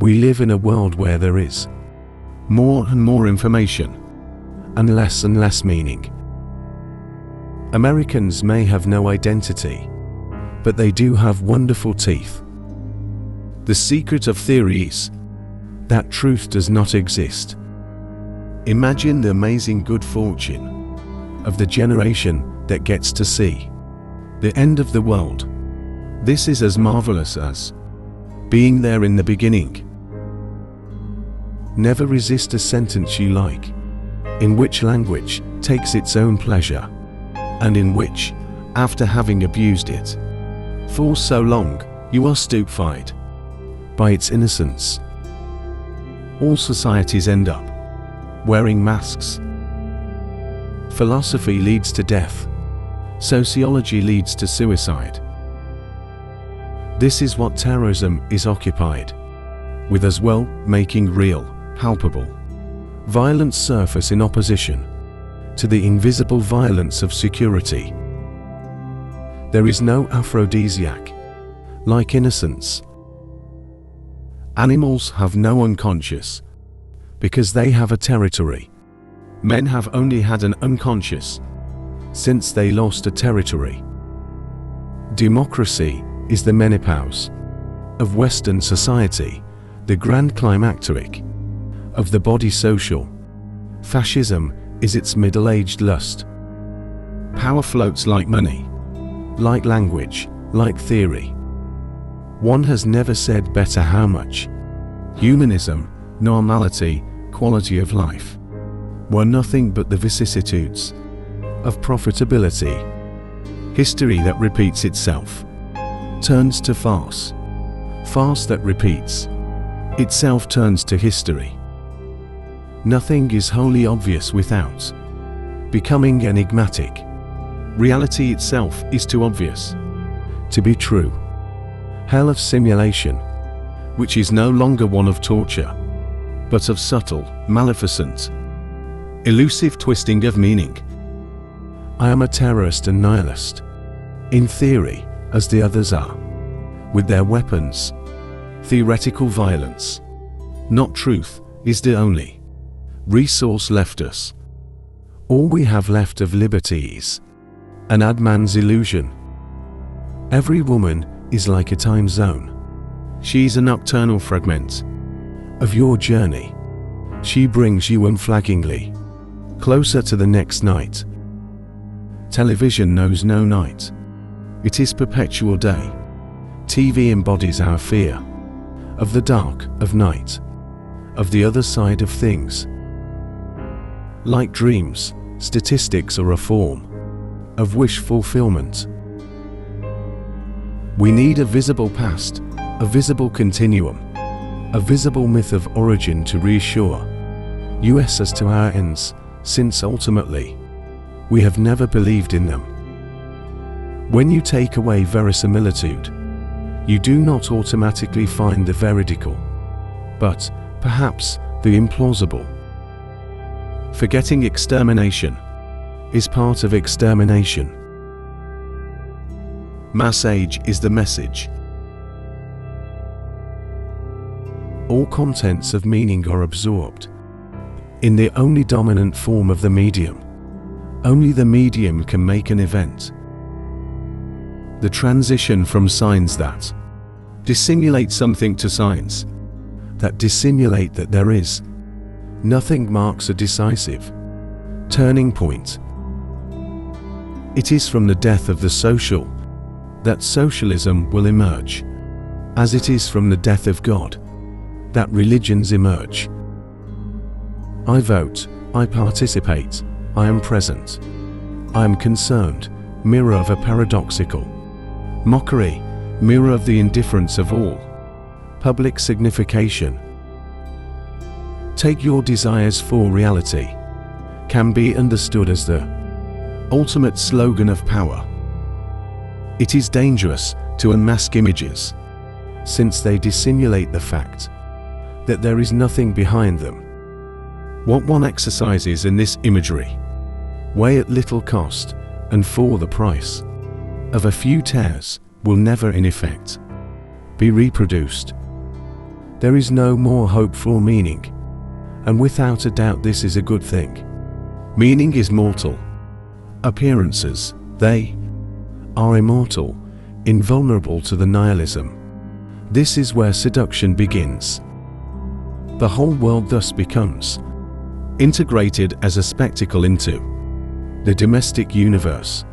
We live in a world where there is more and more information and less meaning. Americans may have no identity, but they do have wonderful teeth. The secret of theory is that truth does not exist. Imagine the amazing good fortune of the generation that gets to see the end of the world. This is as marvelous as being there in the beginning. Never resist a sentence you like, in which language takes its own pleasure, and in which, after having abused it for so long, you are stupefied by its innocence. All societies end up wearing masks. Philosophy leads to death. Sociology leads to suicide. This is what terrorism is occupied with as well, making real, palpable violence surface in opposition to the invisible violence of security. There is no aphrodisiac like innocence. Animals have no unconscious because they have a territory. Men have only had an unconscious since they lost a territory. Democracy is the menopause of Western society, the grand climacteric of the body social. Fascism is its middle-aged lust. Power floats like money, like language, like theory. One has never said better how much humanism, normality, quality of life were nothing but the vicissitudes of profitability. History that repeats itself turns to farce. Farce that repeats itself turns to history. Nothing is wholly obvious without becoming enigmatic. Reality itself is too obvious to be true. Hell of simulation, which is no longer one of torture, but of subtle, maleficent, elusive twisting of meaning. I am a terrorist and nihilist, in theory, as the others are, with their weapons. Theoretical violence, not truth, is the only resource left us. All we have left of liberty is an adman's illusion. Every woman is like a time zone. She's a nocturnal fragment of your journey. She brings you unflaggingly closer to the next night. Television knows no night. It is perpetual day. TV embodies our fear of the dark, of night, of the other side of things. Like dreams, statistics are a form of wish fulfillment. We need a visible past, a visible continuum, a visible myth of origin to reassure us as to our ends, since ultimately, we have never believed in them. When you take away verisimilitude, you do not automatically find the veridical, but perhaps the implausible. Forgetting extermination is part of extermination. Mass age is the message. All contents of meaning are absorbed in the only dominant form of the medium. Only the medium can make an event. The transition from signs that dissimulate something to signs that dissimulate that there is nothing marks a decisive turning point. It is from the death of the social that socialism will emerge, as it is from the death of God that religions emerge. I vote, I participate, I am present, I am concerned, mirror of a paradoxical mockery, mirror of the indifference of all public signification. Take your desires for reality can be understood as the ultimate slogan of power. It is dangerous to unmask images, since they dissimulate the fact that there is nothing behind them. What one exercises in this imagery, weigh at little cost and for the price of a few tears, will never in effect be reproduced. There is no more hopeful meaning, and without a doubt this is a good thing. Meaning is mortal. Appearances, they are immortal, invulnerable to the nihilism. This is where seduction begins. The whole world thus becomes integrated as a spectacle into the domestic universe.